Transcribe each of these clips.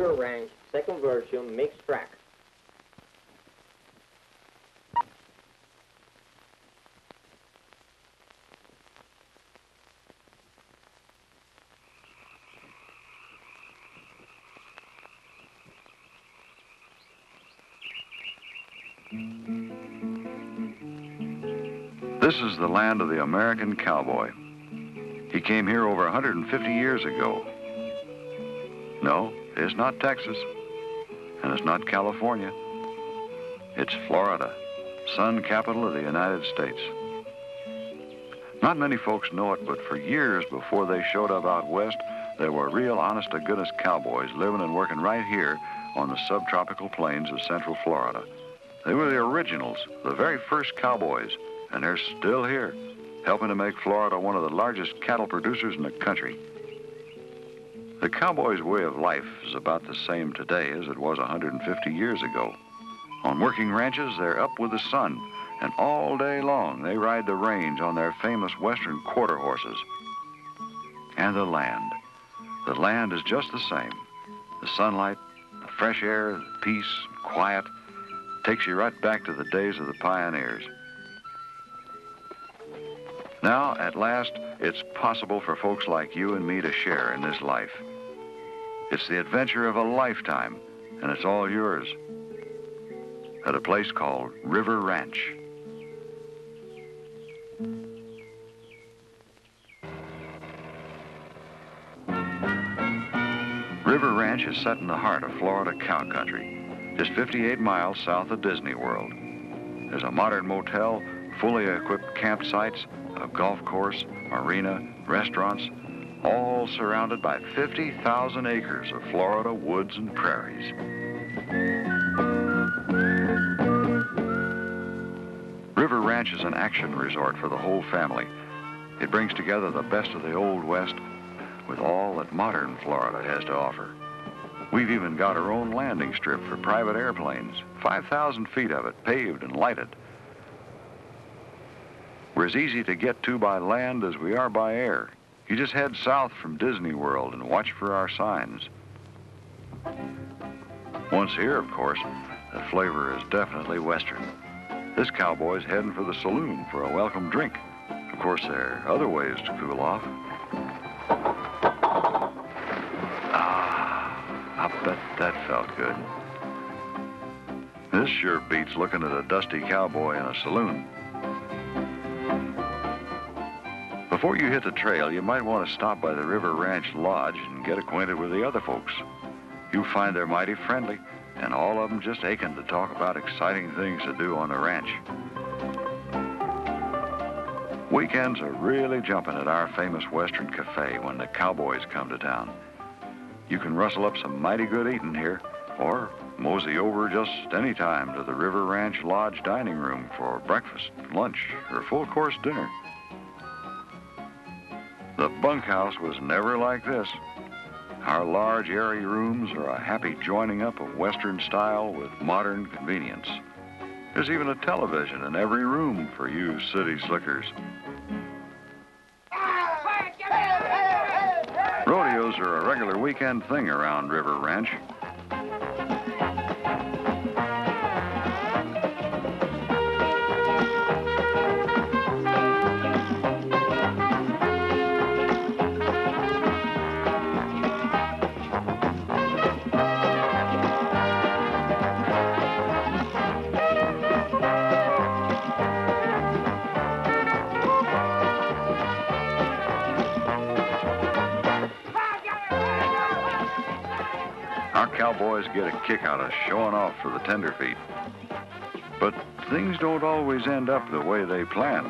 River Ranch second version mixed track. This is the land of the American cowboy. He came here over 150 years ago. No, it's not Texas, and it's not California. It's Florida, sun capital of the United States. Not many folks know it, but for years before they showed up out west, there were real honest-to-goodness cowboys living and working right here on the subtropical plains of central Florida. They were the originals, the very first cowboys, and they're still here, helping to make Florida one of the largest cattle producers in the country. The cowboy's way of life is about the same today as it was 150 years ago. On working ranches, they're up with the sun, and all day long they ride the range on their famous western quarter horses. And the land is just the same. The sunlight, the fresh air, the peace, quiet, takes you right back to the days of the pioneers. Now, at last, it's possible for folks like you and me to share in this life. It's the adventure of a lifetime, and it's all yours. At a place called River Ranch. River Ranch is set in the heart of Florida cow country, just 58 miles south of Disney World. There's a modern motel, fully equipped campsites, a golf course, marina, restaurants, all surrounded by 50,000 acres of Florida woods and prairies. River Ranch is an action resort for the whole family. It brings together the best of the Old West with all that modern Florida has to offer. We've even got our own landing strip for private airplanes, 5,000 feet of it, paved and lighted. We're as easy to get to by land as we are by air. You just head south from Disney World and watch for our signs. Once here, of course, the flavor is definitely Western. This cowboy's heading for the Saloon for a welcome drink. Of course, there are other ways to cool off. I bet that felt good. This sure beats looking at a dusty cowboy in a saloon. Before you hit the trail, you might want to stop by the River Ranch Lodge and get acquainted with the other folks. You'll find they're mighty friendly, and all of them just aching to talk about exciting things to do on the ranch. Weekends are really jumping at our famous Western Cafe when the cowboys come to town. You can rustle up some mighty good eating here, or mosey over just any time to the River Ranch Lodge dining room for breakfast, lunch, or full-course dinner. The bunkhouse was never like this. Our large, airy rooms are a happy joining up of Western style with modern convenience. There's even a television in every room for you city slickers. Rodeos are a regular weekend thing around River Ranch. Our cowboys get a kick out of showing off for the tenderfeet. But things don't always end up the way they plan.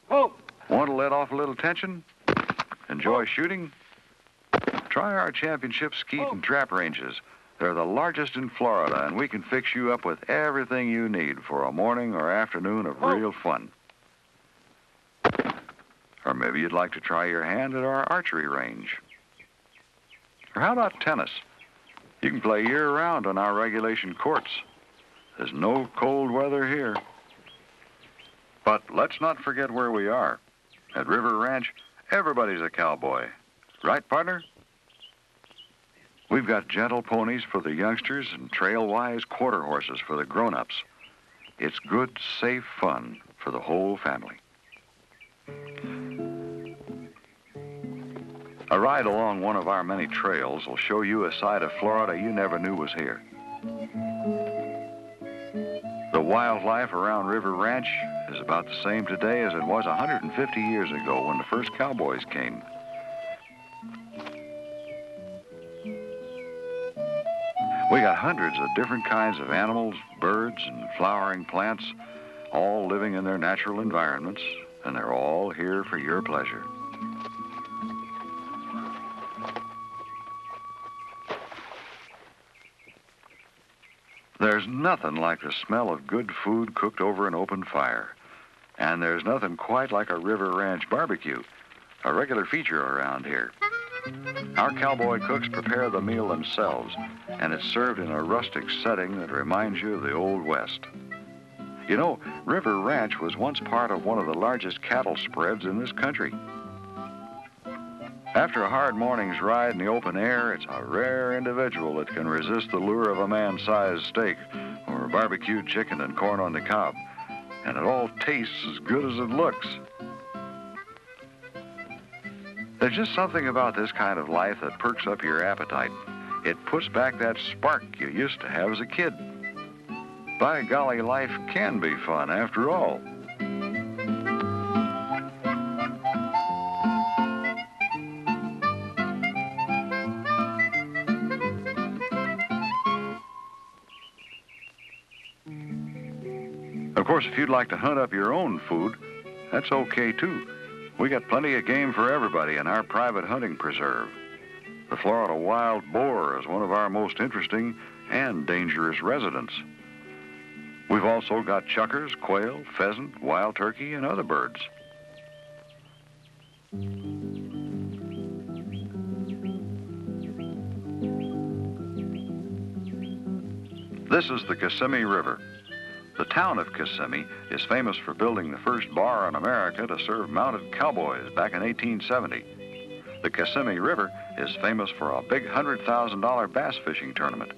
Oh. Want to let off a little tension? Enjoy shooting? Try our championship skeet and trap ranges. They're the largest in Florida, and we can fix you up with everything you need for a morning or afternoon of real fun. Or maybe you'd like to try your hand at our archery range. Or how about tennis? You can play year-round on our regulation courts. There's no cold weather here. But let's not forget where we are. At River Ranch, Everybody's a cowboy. Right, partner? We've got gentle ponies for the youngsters and trail-wise quarter horses for the grown-ups. It's good, safe fun for the whole family. A ride along one of our many trails will show you a side of Florida you never knew was here. The wildlife around River Ranch is about the same today as it was 150 years ago when the first cowboys came. We got hundreds of different kinds of animals, birds, and flowering plants, all living in their natural environments, and they're all here for your pleasure. There's nothing like the smell of good food cooked over an open fire. And there's nothing quite like a River Ranch barbecue, a regular feature around here. Our cowboy cooks prepare the meal themselves, and it's served in a rustic setting that reminds you of the Old West. You know, River Ranch was once part of one of the largest cattle spreads in this country. After a hard morning's ride in the open air, it's a rare individual that can resist the lure of a man-sized steak or barbecued chicken and corn on the cob. And it all tastes as good as it looks. There's just something about this kind of life that perks up your appetite. It puts back that spark you used to have as a kid. By golly, life can be fun after all. Of course, if you'd like to hunt up your own food, that's okay too. We got plenty of game for everybody in our private hunting preserve. The Florida wild boar is one of our most interesting and dangerous residents. We've also got chukars, quail, pheasant, wild turkey, and other birds. This is the Kissimmee River. The town of Kissimmee is famous for building the first bar in America to serve mounted cowboys back in 1870. The Kissimmee River is famous for a big $100,000 bass fishing tournament.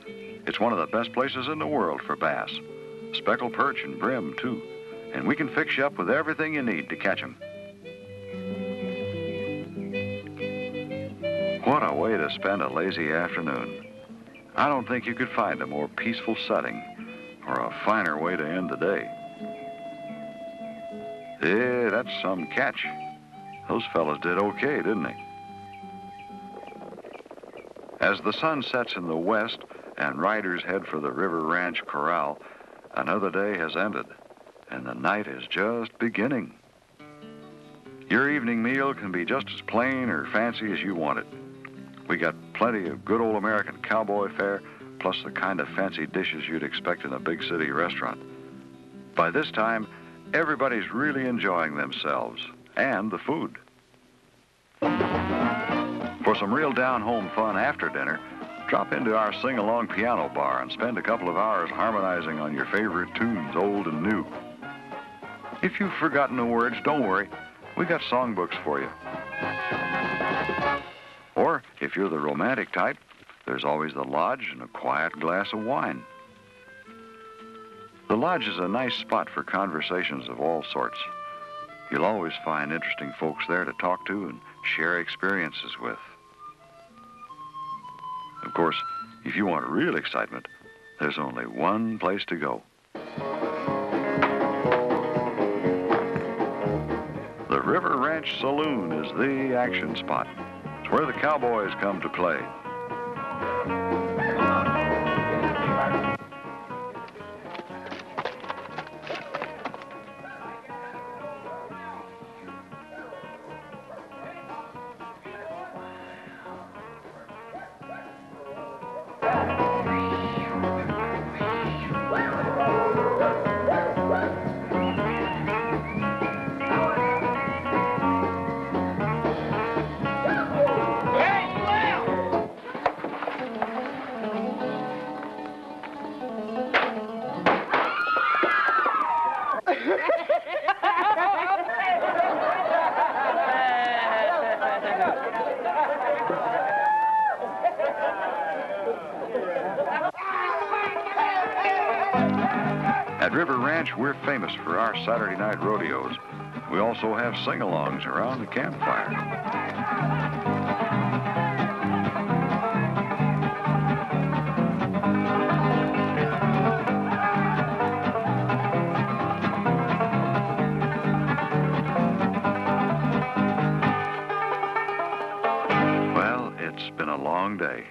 It's one of the best places in the world for bass. Speckled perch and brim, too. And we can fix you up with everything you need to catch them. What a way to spend a lazy afternoon. I don't think you could find a more peaceful setting or a finer way to end the day. Yeah, that's some catch. Those fellas did okay, didn't they? As the sun sets in the west and riders head for the River Ranch Corral, another day has ended, and the night is just beginning. Your evening meal can be just as plain or fancy as you want it. We got plenty of good old American cowboy fare, plus the kind of fancy dishes you'd expect in a big city restaurant. By this time, everybody's really enjoying themselves and the food. For some real down-home fun after dinner, drop into our sing-along piano bar and spend a couple of hours harmonizing on your favorite tunes, old and new. If you've forgotten the words, don't worry. We got songbooks for you. Or, if you're the romantic type, there's always the lodge and a quiet glass of wine. The lodge is a nice spot for conversations of all sorts. You'll always find interesting folks there to talk to and share experiences with. Of course, if you want real excitement, there's only one place to go. The River Ranch Saloon is the action spot. It's where the cowboys come to play. At River Ranch, we're famous for our Saturday night rodeos. We also have sing-alongs around the campfire. It's been a long day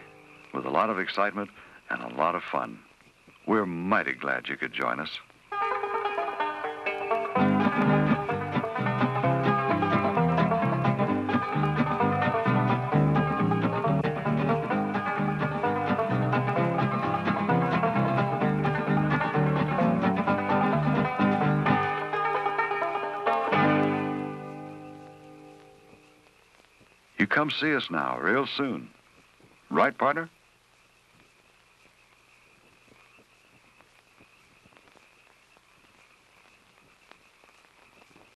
with a lot of excitement and a lot of fun. We're mighty glad you could join us. You come see us now real soon. Right, partner?